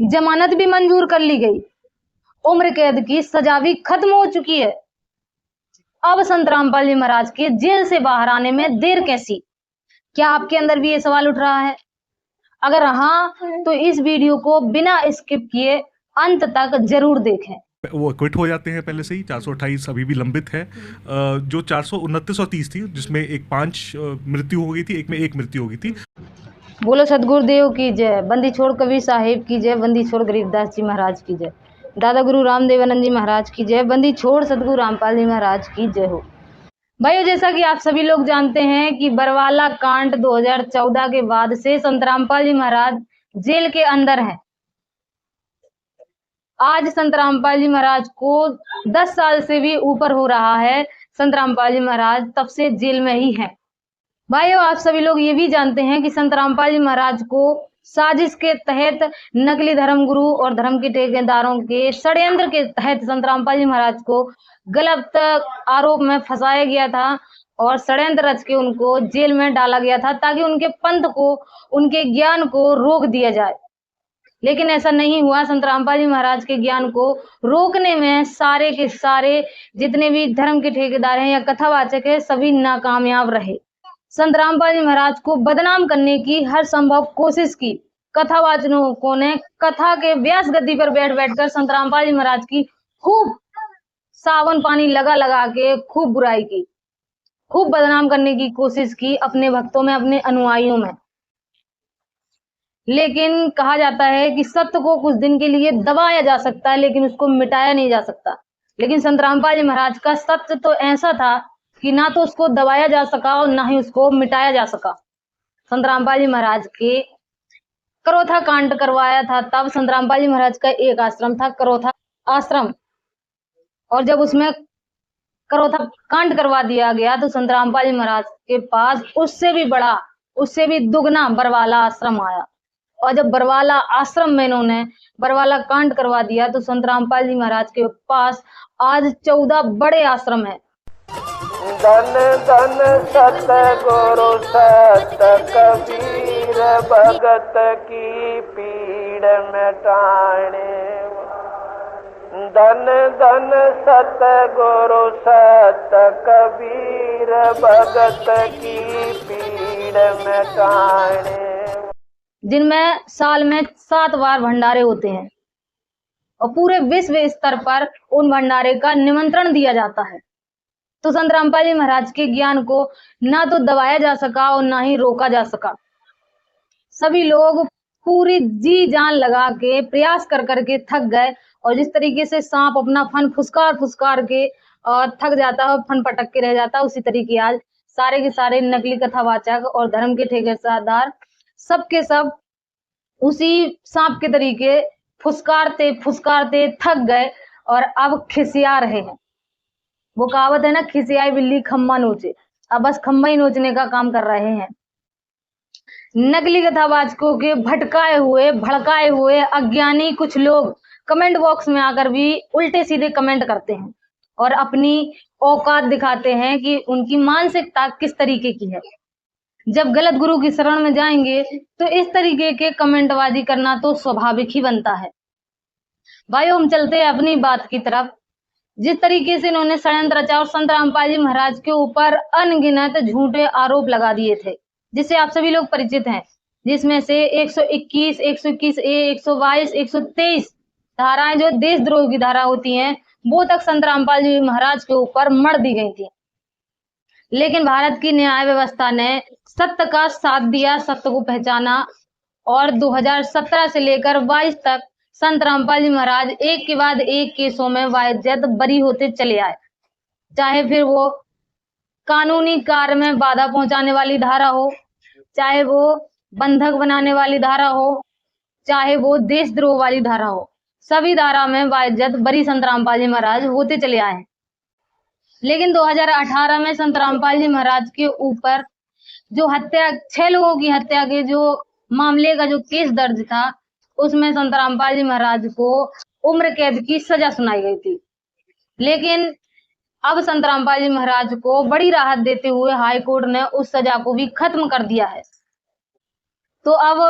जमानत भी मंजूर कर ली गई, उम्र कैद की सजा भी खत्म हो चुकी है। अब संत रामपाल जी महाराज के जेल से बाहर आने में देर कैसी? क्या आपके अंदर भी ये सवाल उठ रहा है? अगर हाँ, तो इस वीडियो को बिना स्किप किए अंत तक जरूर देखें। वो क्विट हो जाते हैं पहले से ही। 428 अभी भी लंबित है। जो 429 और 30 थी, जिसमें एक 5 मृत्यु हो गई थी, एक में 1 मृत्यु हो गई थी। बोलो सतगुरुदेव की जय, बंदी छोड़ कबीर साहिब की जय, बंदी छोड़ गरीबदास जी महाराज की जय, दादा गुरु रामदेवानंद जी महाराज की जय, बंदी छोड़ सतगुरु रामपाल जी महाराज की जय हो। भाइयों, जैसा कि आप सभी लोग जानते हैं कि बरवाला कांड 2014 के बाद से संत रामपाल जी महाराज जेल के अंदर हैं। आज संत रामपाल जी महाराज को 10 साल से भी ऊपर हो रहा है। संत रामपाल जी महाराज तब से जेल में ही हैं। भाइयों, आप सभी लोग ये भी जानते हैं कि संत रामपाल जी महाराज को साजिश के तहत नकली धर्मगुरु और धर्म के ठेकेदारों के षड्यंत्र के तहत संत रामपाल जी महाराज को गलत आरोप में फंसाया गया था और षड्यंत्र रच के उनको जेल में डाला गया था ताकि उनके पंथ को, उनके ज्ञान को रोक दिया जाए। लेकिन ऐसा नहीं हुआ। संत रामपाल जी महाराज के ज्ञान को रोकने में सारे के सारे जितने भी धर्म के ठेकेदार हैं या कथावाचक है, सभी नाकामयाब रहे। संत रामपाल जी महाराज को बदनाम करने की हर संभव कोशिश की। कथावाचकों ने कथा के व्यास गद्दी पर बैठ बैठकर संत रामपाल जी महाराज की खूब सावन पानी लगा लगा के खूब बुराई की, खूब बदनाम करने की कोशिश की अपने भक्तों में, अपने अनुयायियों में। लेकिन कहा जाता है कि सत्य को कुछ दिन के लिए दबाया जा सकता है, लेकिन उसको मिटाया नहीं जा सकता। लेकिन संत रामपाल जी महाराज का सत्य तो ऐसा था कि ना तो उसको दबाया जा सका और ना ही उसको मिटाया जा सका। संत रामपाल जी महाराज के करोथा कांड करवाया था, तब संत रामपाल जी महाराज का एक आश्रम था, करोथा आश्रम, और जब उसमें करोथा कांड करवा दिया गया तो संत रामपाल जी महाराज के पास उससे भी बड़ा, उससे भी दुगना बरवाला आश्रम आया। और जब बरवाला आश्रम में इन्होंने बरवाला कांड करवा दिया तो संत रामपाल जी महाराज के पास आज 14 बड़े आश्रम है। धन धन सत गुरु सत कबीर भगत की पीड़ मिटाने। धन धन सत गुरु सत कबीर भगत की पीड़ मिटाने। जिनमें साल में 7 बार भंडारे होते हैं और पूरे विश्व स्तर पर उन भंडारे का निमंत्रण दिया जाता है। तो संत रामपाल जी महाराज के ज्ञान को ना तो दबाया जा सका और ना ही रोका जा सका। सभी लोग पूरी जी जान लगा के प्रयास कर करके थक गए, और जिस तरीके से सांप अपना फन फुसकार फुसकार के और थक जाता है, फन पटक के रह जाता है, उसी तरीके आज सारे के सारे नकली कथावाचक और धर्म के ठेकेदार सब के सब उसी सांप के तरीके फुसकारते फुसकारते थक गए और अब खिसिया रहे हैं। वो कहावत है ना, खिसियाई बिल्ली खम्मा नोचे। अब बस खम्मा ही नोचने का काम कर रहे हैं। नकली कथावाचकों के भटकाए हुए, भड़काए हुए अज्ञानी कुछ लोग कमेंट बॉक्स में आकर भी उल्टे सीधे कमेंट करते हैं और अपनी औकात दिखाते हैं कि उनकी मानसिकता किस तरीके की है। जब गलत गुरु की शरण में जाएंगे तो इस तरीके के कमेंटबाजी करना तो स्वाभाविक ही बनता है। भाइयों, हम चलते हैं अपनी बात की तरफ। जिस तरीके से इन्होंने षड्यंत्र रचा और संत रामपाल जी महाराज के ऊपर अनगिनत झूठे आरोप लगा दिए थे, जिससे आप सभी लोग परिचित हैं, जिसमें से 121, 121A, 122, 123 धाराएं जो देशद्रोह की धारा होती हैं, वो तक संत रामपाल जी महाराज के ऊपर मढ़ दी गई थी। लेकिन भारत की न्याय व्यवस्था ने सत्य का साथ दिया, सत्य को पहचाना, और 2017 से लेकर 22 तक संत रामपाल जी महाराज एक के बाद एक केसों में वाहियत बरी होते चले आए। चाहे फिर वो कानूनी कार्य में बाधा पहुंचाने वाली धारा हो, चाहे वो बंधक बनाने वाली धारा हो, चाहे वो देशद्रोह वाली धारा हो, सभी धारा में वाहियत बरी संत रामपाल जी महाराज होते चले आए हैं। लेकिन 2018 में संत रामपाल जी महाराज के ऊपर जो हत्या, 6 लोगों की हत्या के जो मामले का जो केस दर्ज था, उसमें संत रामपाल जी महाराज को उम्र कैद की सजा सुनाई गई थी। लेकिन अब संत रामपाल जी महाराज को बड़ी राहत देते हुए हाई कोर्ट ने उस सजा को भी खत्म कर दिया है। तो अब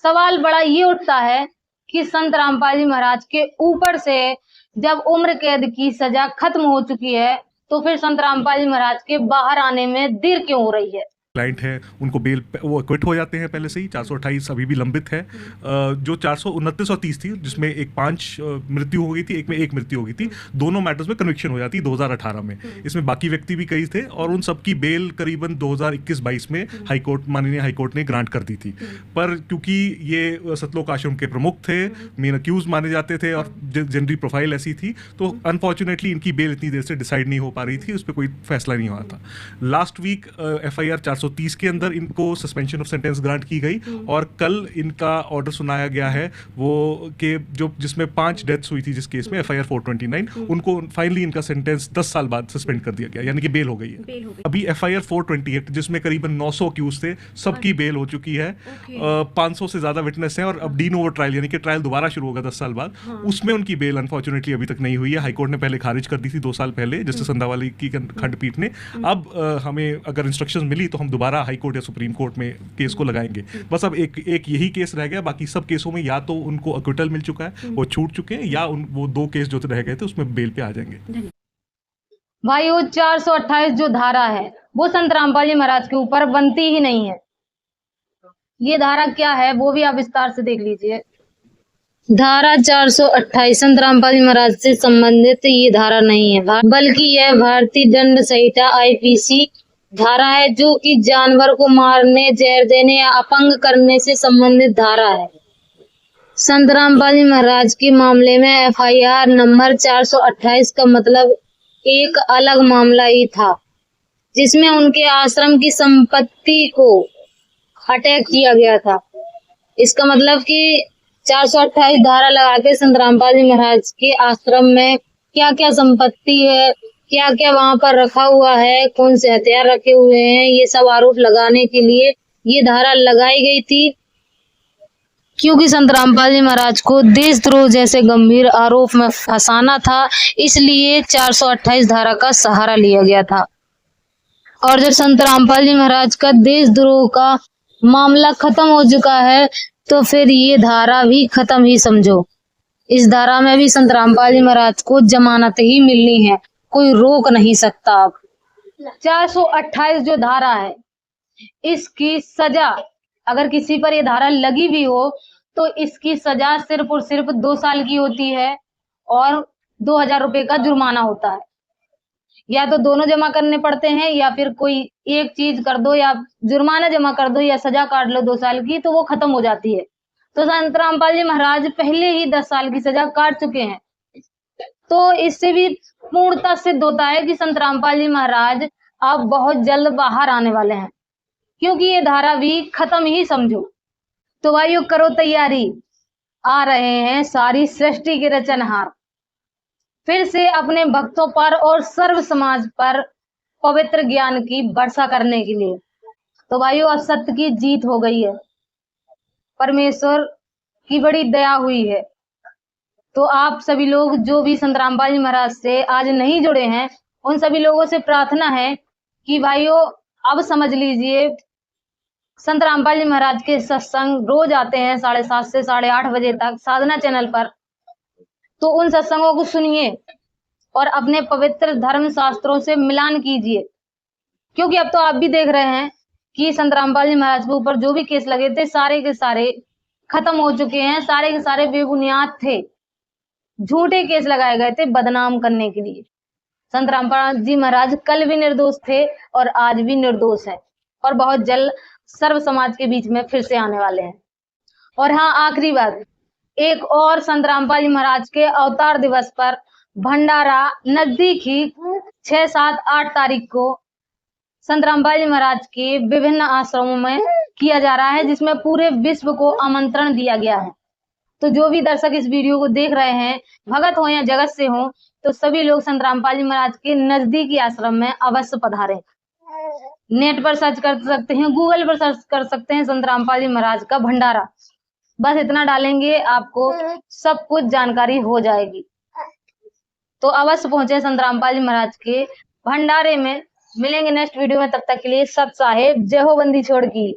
सवाल बड़ा ये उठता है कि संत रामपाल जी महाराज के ऊपर से जब उम्र कैद की सजा खत्म हो चुकी है तो फिर संत रामपाल जी महाराज के बाहर आने में देर क्यों हो रही है। क्लाइंट है उनको बेल वो क्विट हो जाते हैं पहले से ही। 428 अभी भी लंबित है। जो 429 और 30 थी जिसमें एक 5 मृत्यु हो गई थी, एक में 1 मृत्यु हो गई थी, दोनों मैटर्स में कन्विक्शन हो जाती 2018 में। इसमें बाकी व्यक्ति भी कई थे और उन सबकी बेल करीबन 2021-22 में माननीय हाईकोर्ट ने ग्रांट कर दी थी। पर क्योंकि ये सतलोक आश्रम के प्रमुख थे, मेन अक्यूज माने जाते थे और जनरल प्रोफाइल ऐसी थी, तो अनफॉर्चुनेटली इनकी बेल इतनी देर से डिसाइड नहीं हो पा रही थी, उस पर कोई फैसला नहीं हुआ था। लास्ट वीक FIR 430 के अंदर इनको सस्पेंशन ऑफ सेंटेंस ग्रांट की गई और कल इनका ऑर्डर सुनाया गया है वो कि जो जिसमें 5 डेथ्स हुई थी जिस केस में FIR 429, उनको फाइनली इनका सेंटेंस 10 साल बाद सस्पेंड कर दिया गया, यानी कि बेल हो गई है। अभी FIR 428 जिसमें करीबन 900 अक्यूज थे, सबकी बेल हो चुकी है। 500 से ज्यादा विटनेस हैं और अब डीन ओवर ट्रायल यानी कि ट्रायल दोबारा शुरू होगा 10 साल बाद, उसमें उनकी बेल अनफॉर्चुनेटली अभी तक नहीं हुई है। हाईकोर्ट ने पहले खारिज कर दी थी 2 साल पहले जस्टिस संधावाली की खंडपीठ ने। अब हमें अगर इंस्ट्रक्शंस मिली तो हम दोबारा हाईकोर्ट या सुप्रीम कोर्ट में केस को लगाएंगे। बस अब एक यही केस रह गया, बाकी सब केसों में या तो उनको अक्विटल मिल चुका है, वो छूट चुके हैं, या वो 2 केस जो रह गए थे उसमें बेल पे आ जाएंगे। भाई वो 428 जो धारा है वो संत रामपाल जी महाराज के ऊपर बनती ही नहीं है। ये धारा क्या है वो भी आप विस्तार से देख लीजिए। धारा 428 संत रामपाल जी महाराज से संबंधित ये धारा नहीं है, बल्कि यह भारतीय दंड संहिता IPC धारा है जो कि जानवर को मारने, जहर देने या अपंग करने से संबंधित धारा है। संत रामपाल जी महाराज के मामले में FIR नंबर 428 का मतलब एक अलग मामला ही था जिसमें उनके आश्रम की संपत्ति को अटैक किया गया था। इसका मतलब कि 428 धारा लगा के संत रामपाल जी महाराज के आश्रम में क्या क्या संपत्ति है, क्या क्या वहां पर रखा हुआ है, कौन से हथियार रखे हुए हैं, ये सब आरोप लगाने के लिए ये धारा लगाई गई थी। क्योंकि संत रामपाल जी महाराज को देशद्रोह जैसे गंभीर आरोप में फंसाना था, इसलिए 428 धारा का सहारा लिया गया था। और जब संत रामपाल जी महाराज का देशद्रोह का मामला खत्म हो चुका है तो फिर ये धारा भी खत्म ही समझो। इस धारा में भी संत रामपाल जी महाराज को जमानत ही मिलनी है, कोई रोक नहीं सकता। अब 428 जो धारा है इसकी सजा अगर किसी पर ये धारा लगी भी हो तो इसकी सजा सिर्फ और सिर्फ 2 साल की होती है और 2000 रुपए का जुर्माना होता है। या तो दोनों जमा करने पड़ते हैं या फिर कोई एक चीज कर दो, या जुर्माना जमा कर दो या सजा काट लो 2 साल की, तो वो खत्म हो जाती है। तो संत रामपाल जी महाराज पहले ही 10 साल की सजा काट चुके हैं, तो इससे भी पूर्णता सिद्ध होता है कि संत रामपाल जी महाराज अब बहुत जल्द बाहर आने वाले हैं, क्योंकि ये धारा भी खत्म ही समझो। तो भाइयों करो तैयारी, आ रहे हैं सारी सृष्टि के रचनहार फिर से अपने भक्तों पर और सर्व समाज पर पवित्र ज्ञान की वर्षा करने के लिए। तो भाइयों अब सत्य की जीत हो गई है, परमेश्वर की बड़ी दया हुई है। तो आप सभी लोग जो भी संत रामपाल जी महाराज से आज नहीं जुड़े हैं, उन सभी लोगों से प्रार्थना है कि भाइयों अब समझ लीजिए, संत रामपाल जी महाराज के सत्संग रोज आते हैं 7:30 से 8:30 बजे तक साधना चैनल पर। तो उन सत्संगों को सुनिए और अपने पवित्र धर्म शास्त्रों से मिलान कीजिए, क्योंकि अब तो आप भी देख रहे हैं कि संत रामपाल जी महाराज के ऊपर जो भी केस लगे थे सारे के सारे खत्म हो चुके हैं। सारे के सारे बेबुनियाद थे, झूठे केस लगाए गए थे बदनाम करने के लिए। संत रामपाल जी महाराज कल भी निर्दोष थे और आज भी निर्दोष है और बहुत जल्द सर्व समाज के बीच में फिर से आने वाले हैं। और हाँ, आखिरी बात, एक और संत रामपाल जी महाराज के अवतार दिवस पर भंडारा नजदीक ही 6, 7, 8 तारीख को संत रामपाल जी महाराज के विभिन्न आश्रमों में किया जा रहा है, जिसमें पूरे विश्व को आमंत्रण दिया गया है। तो जो भी दर्शक इस वीडियो को देख रहे हैं, भगत हो या जगत से हो, तो सभी लोग संत रामपाल जी महाराज के नजदीकी आश्रम में अवश्य पधारें। नेट पर सर्च कर सकते हैं, गूगल पर सर्च कर सकते हैं संत रामपाल जी महाराज का भंडारा, बस इतना डालेंगे आपको सब कुछ जानकारी हो जाएगी। तो अवश्य पहुंचे संत रामपाल जी महाराज के भंडारे में। मिलेंगे नेक्स्ट वीडियो में, तब तक के लिए सत साहेब, जय हो बंदी छोड़ की।